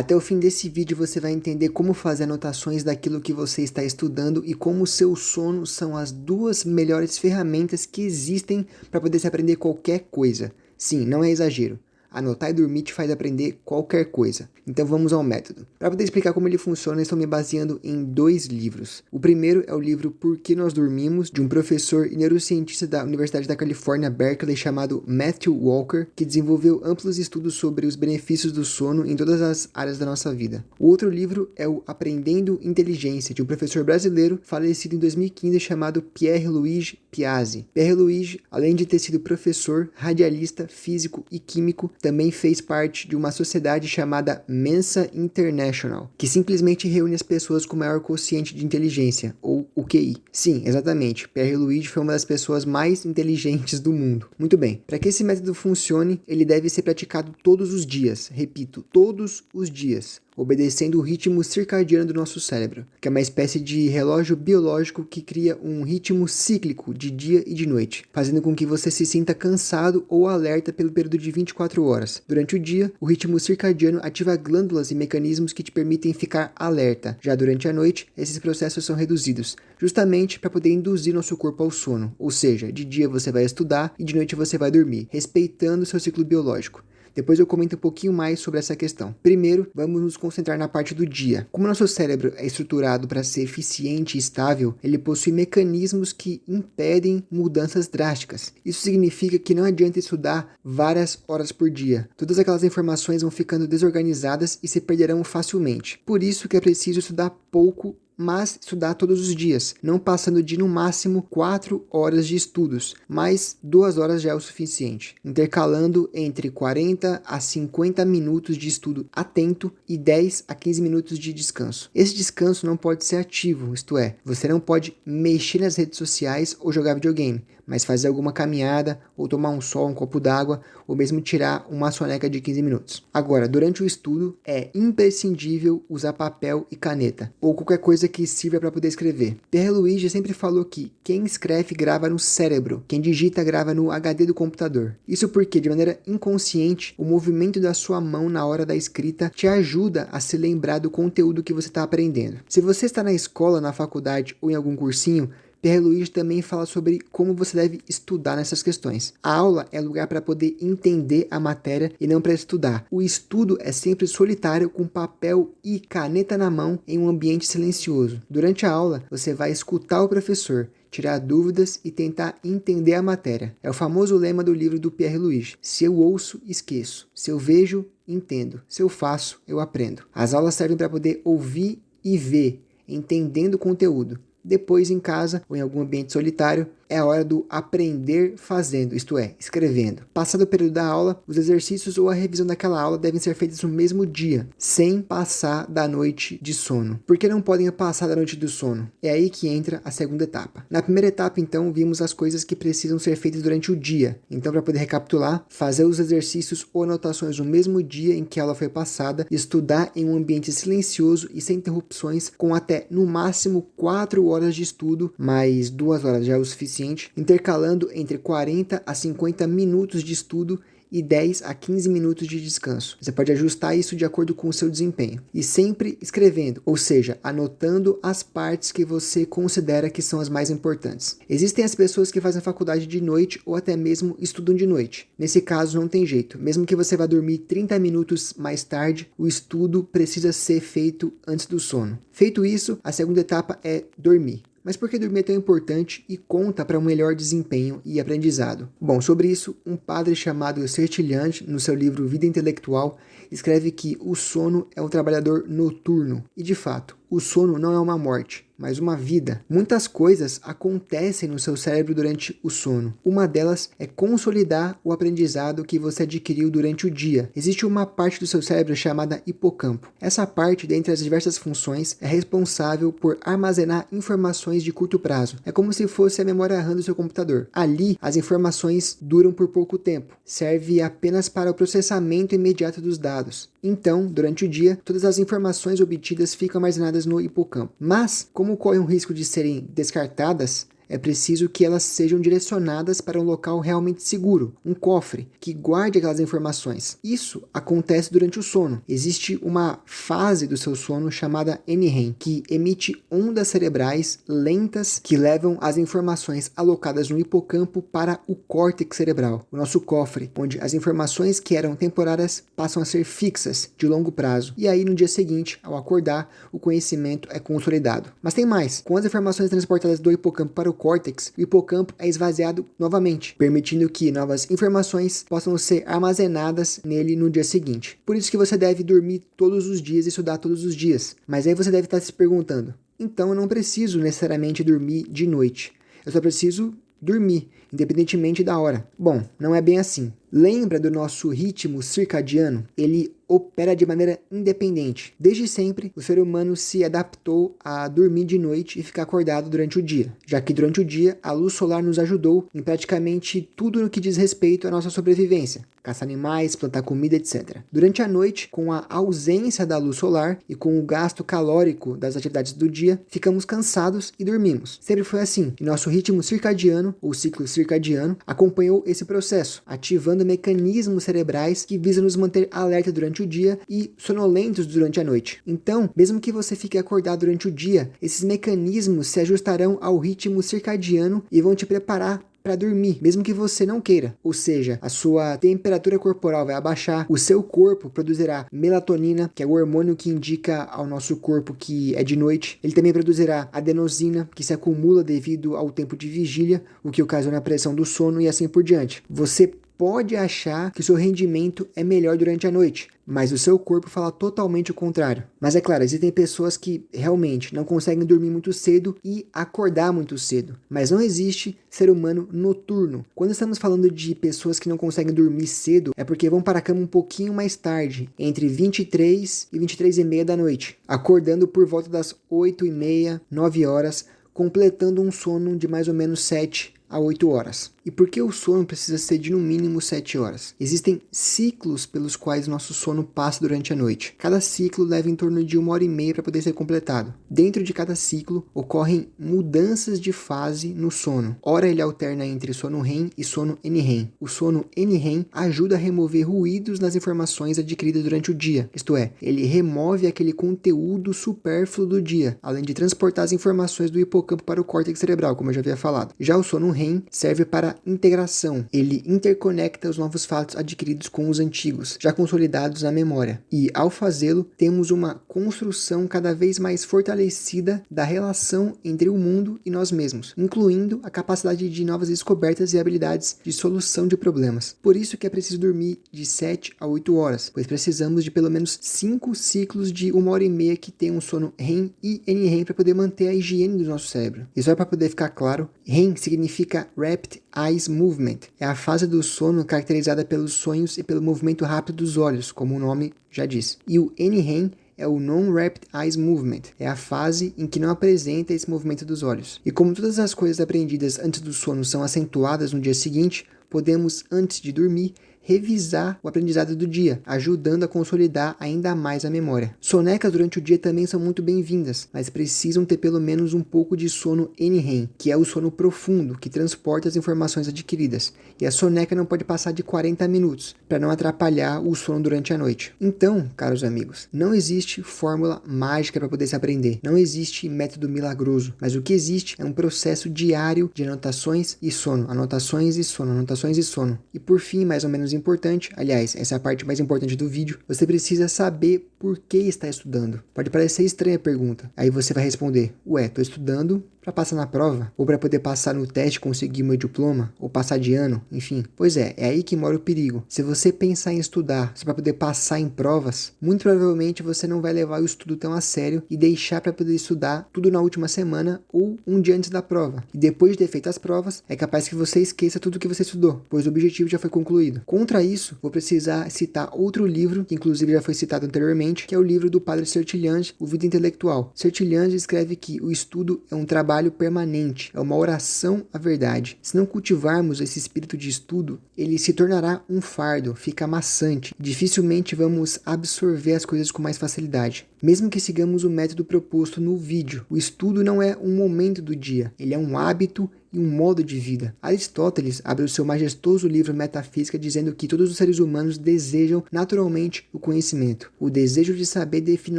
Até o fim desse vídeo você vai entender como fazer anotações daquilo que você está estudando e como o seu sono são as duas melhores ferramentas que existem para poder se aprender qualquer coisa. Sim, não é exagero. Anotar e dormir te faz aprender qualquer coisa. Então vamos ao método. Para poder explicar como ele funciona, estou me baseando em 2 livros. O primeiro é o livro Por que Nós Dormimos, de um professor e neurocientista da Universidade da Califórnia, Berkeley, chamado Matthew Walker, que desenvolveu amplos estudos sobre os benefícios do sono em todas as áreas da nossa vida. O outro livro é o Aprendendo Inteligência, de um professor brasileiro falecido em 2015 chamado Pierre-Louis Piazzi. Pierre-Louis, além de ter sido professor, radialista, físico e químico, também fez parte de uma sociedade chamada Mensa International, que simplesmente reúne as pessoas com maior quociente de inteligência, ou o QI. Sim, exatamente, Pierre-Louis foi uma das pessoas mais inteligentes do mundo. Muito bem, para que esse método funcione, ele deve ser praticado todos os dias, repito, todos os dias, obedecendo o ritmo circadiano do nosso cérebro, que é uma espécie de relógio biológico que cria um ritmo cíclico de dia e de noite, fazendo com que você se sinta cansado ou alerta pelo período de 24 horas. Durante o dia, o ritmo circadiano ativa glândulas e mecanismos que te permitem ficar alerta. Já durante a noite, esses processos são reduzidos, justamente para poder induzir nosso corpo ao sono, ou seja, de dia você vai estudar e de noite você vai dormir, respeitando seu ciclo biológico. Depois eu comento um pouquinho mais sobre essa questão. Primeiro, vamos nos concentrar na parte do dia. Como nosso cérebro é estruturado para ser eficiente e estável, ele possui mecanismos que impedem mudanças drásticas. Isso significa que não adianta estudar várias horas por dia. Todas aquelas informações vão ficando desorganizadas e se perderão facilmente. Por isso que é preciso estudar pouco, mas estudar todos os dias, não passando de no máximo 4 horas de estudos, mas 2 horas já é o suficiente, intercalando entre 40 a 50 minutos de estudo atento e 10 a 15 minutos de descanso. Esse descanso não pode ser ativo, isto é, você não pode mexer nas redes sociais ou jogar videogame, mas fazer alguma caminhada, ou tomar um sol, um copo d'água, ou mesmo tirar uma soneca de 15 minutos. Agora, durante o estudo, é imprescindível usar papel e caneta, ou qualquer coisa que sirva para poder escrever. Pierre-Louis sempre falou que quem escreve grava no cérebro, quem digita grava no HD do computador. Isso porque, de maneira inconsciente, o movimento da sua mão na hora da escrita te ajuda a se lembrar do conteúdo que você está aprendendo. Se você está na escola, na faculdade ou em algum cursinho, Pierre-Louis também fala sobre como você deve estudar nessas questões. A aula é lugar para poder entender a matéria e não para estudar. O estudo é sempre solitário, com papel e caneta na mão em um ambiente silencioso. Durante a aula, você vai escutar o professor, tirar dúvidas e tentar entender a matéria. É o famoso lema do livro do Pierre-Louis: se eu ouço, esqueço. Se eu vejo, entendo. Se eu faço, eu aprendo. As aulas servem para poder ouvir e ver, entendendo o conteúdo. Depois, em casa ou em algum ambiente solitário, é a hora do aprender fazendo, isto é, escrevendo. Passado o período da aula, os exercícios ou a revisão daquela aula devem ser feitos no mesmo dia, sem passar da noite de sono. Por que não podem passar da noite do sono? É aí que entra a segunda etapa. Na primeira etapa, então, vimos as coisas que precisam ser feitas durante o dia. Então, para poder recapitular, fazer os exercícios ou anotações no mesmo dia em que a aula foi passada, estudar em um ambiente silencioso e sem interrupções, com até, no máximo, 4 horas de estudo, mais 2 horas já é o suficiente, intercalando entre 40 a 50 minutos de estudo e 10 a 15 minutos de descanso. Você pode ajustar isso de acordo com o seu desempenho. E sempre escrevendo, ou seja, anotando as partes que você considera que são as mais importantes. Existem as pessoas que fazem faculdade de noite ou até mesmo estudam de noite. Nesse caso não tem jeito. Mesmo que você vá dormir 30 minutos mais tarde, o estudo precisa ser feito antes do sono. Feito isso, a segunda etapa é dormir. Mas por que dormir é tão importante e conta para um melhor desempenho e aprendizado? Bom, sobre isso, um padre chamado Sertilhant, no seu livro Vida Intelectual, escreve que o sono é um trabalhador noturno. E de fato, o sono não é uma morte, mas uma vida. Muitas coisas acontecem no seu cérebro durante o sono. Uma delas é consolidar o aprendizado que você adquiriu durante o dia. Existe uma parte do seu cérebro chamada hipocampo. Essa parte, dentre as diversas funções, é responsável por armazenar informações de curto prazo. É como se fosse a memória RAM do seu computador. Ali, as informações duram por pouco tempo. Serve apenas para o processamento imediato dos dados. Então, durante o dia, todas as informações obtidas ficam armazenadas no hipocampo. Mas, como corre um risco de serem descartadas, é preciso que elas sejam direcionadas para um local realmente seguro, um cofre, que guarde aquelas informações. Isso acontece durante o sono. Existe uma fase do seu sono chamada NREM, que emite ondas cerebrais lentas que levam as informações alocadas no hipocampo para o córtex cerebral, o nosso cofre, onde as informações que eram temporárias passam a ser fixas, de longo prazo. E aí, no dia seguinte, ao acordar, o conhecimento é consolidado. Mas tem mais. Com as informações transportadas do hipocampo para o córtex, o hipocampo é esvaziado novamente, permitindo que novas informações possam ser armazenadas nele no dia seguinte. Por isso que você deve dormir todos os dias e estudar todos os dias. Mas aí você deve estar se perguntando, então eu não preciso necessariamente dormir de noite. Eu só preciso dormir, independentemente da hora. Bom, não é bem assim. Lembra do nosso ritmo circadiano? Ele opera de maneira independente. Desde sempre, o ser humano se adaptou a dormir de noite e ficar acordado durante o dia, já que durante o dia a luz solar nos ajudou em praticamente tudo no que diz respeito à nossa sobrevivência. Caçar animais, plantar comida, etc. Durante a noite, com a ausência da luz solar e com o gasto calórico das atividades do dia, ficamos cansados e dormimos. Sempre foi assim, e nosso ritmo circadiano, ou ciclo circadiano, acompanhou esse processo, ativando mecanismos cerebrais que visam nos manter alerta durante o dia e sonolentos durante a noite. Então, mesmo que você fique acordado durante o dia, esses mecanismos se ajustarão ao ritmo circadiano e vão te preparar para dormir, mesmo que você não queira. Ou seja, a sua temperatura corporal vai abaixar, o seu corpo produzirá melatonina, que é o hormônio que indica ao nosso corpo que é de noite. Ele também produzirá adenosina, que se acumula devido ao tempo de vigília, o que ocasiona a pressão do sono e assim por diante. Você pode achar que o seu rendimento é melhor durante a noite, mas o seu corpo fala totalmente o contrário. Mas é claro, existem pessoas que realmente não conseguem dormir muito cedo e acordar muito cedo. Mas não existe ser humano noturno. Quando estamos falando de pessoas que não conseguem dormir cedo, é porque vão para a cama um pouquinho mais tarde, entre 23 e 23h30 da noite, acordando por volta das 8h30, 9 horas, completando um sono de mais ou menos 7 a 8 horas. E por que o sono precisa ser de no mínimo 7 horas? Existem ciclos pelos quais nosso sono passa durante a noite. Cada ciclo leva em torno de 1h30 para poder ser completado. Dentro de cada ciclo ocorrem mudanças de fase no sono. Ora ele alterna entre sono REM e sono NREM. O sono NREM ajuda a remover ruídos nas informações adquiridas durante o dia. Isto é, ele remove aquele conteúdo supérfluo do dia, além de transportar as informações do hipocampo para o córtex cerebral, como eu já havia falado. Já o sono REM serve para integração. Ele interconecta os novos fatos adquiridos com os antigos, já consolidados na memória. E, ao fazê-lo, temos uma construção cada vez mais fortalecida da relação entre o mundo e nós mesmos, incluindo a capacidade de novas descobertas e habilidades de solução de problemas. Por isso que é preciso dormir de 7 a 8 horas, pois precisamos de pelo menos 5 ciclos de 1h30 que tenham sono REM e NREM para poder manter a higiene do nosso cérebro. E só para poder ficar claro, REM significa Rapid Eyes Movement. É a fase do sono caracterizada pelos sonhos e pelo movimento rápido dos olhos, como o nome já diz. E o NREM é o Non-Rapid Eyes Movement. É a fase em que não apresenta esse movimento dos olhos. E como todas as coisas aprendidas antes do sono são acentuadas no dia seguinte, podemos, antes de dormir, revisar o aprendizado do dia, ajudando a consolidar ainda mais a memória. Sonecas durante o dia também são muito bem-vindas, mas precisam ter pelo menos um pouco de sono NREM, que é o sono profundo, que transporta as informações adquiridas. E a soneca não pode passar de 40 minutos, para não atrapalhar o sono durante a noite. Então, caros amigos, não existe fórmula mágica para poder se aprender. Não existe método milagroso, mas o que existe é um processo diário de anotações e sono, anotações e sono, anotações e sono. E por fim, mais ou menos importante, aliás, essa é a parte mais importante do vídeo, você precisa saber por que está estudando. Pode parecer estranha a pergunta. Aí você vai responder, ué, tô estudando para passar na prova, ou para poder passar no teste e conseguir meu diploma, ou passar de ano, enfim. Pois é aí que mora o perigo. Se você pensar em estudar só para poder passar em provas, muito provavelmente você não vai levar o estudo tão a sério e deixar para poder estudar tudo na última semana ou um dia antes da prova. E depois de ter feito as provas, é capaz que você esqueça tudo que você estudou, pois o objetivo já foi concluído. Contra isso, vou precisar citar outro livro, que inclusive já foi citado anteriormente, que é o livro do padre Sertilhante, O Vida Intelectual. Sertilhante escreve que o estudo é um trabalho permanente, é uma oração à verdade. Se não cultivarmos esse espírito de estudo, ele se tornará um fardo, fica maçante. Dificilmente vamos absorver as coisas com mais facilidade. Mesmo que sigamos o método proposto no vídeo, o estudo não é um momento do dia, ele é um hábito e um modo de vida. Aristóteles abre o seu majestoso livro Metafísica dizendo que todos os seres humanos desejam naturalmente o conhecimento. O desejo de saber define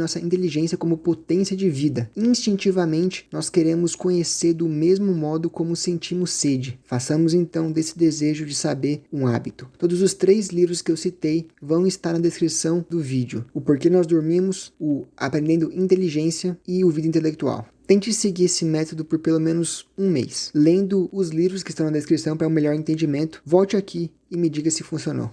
nossa inteligência como potência de vida. Instintivamente, nós queremos conhecer do mesmo modo como sentimos sede. Façamos então desse desejo de saber um hábito. Todos os 3 livros que eu citei vão estar na descrição do vídeo. O Porquê Nós Dormimos, o Aprendendo Inteligência e o Vida Intelectual. Tente seguir esse método por pelo menos um mês. Lendo os livros que estão na descrição para um melhor entendimento, volte aqui e me diga se funcionou.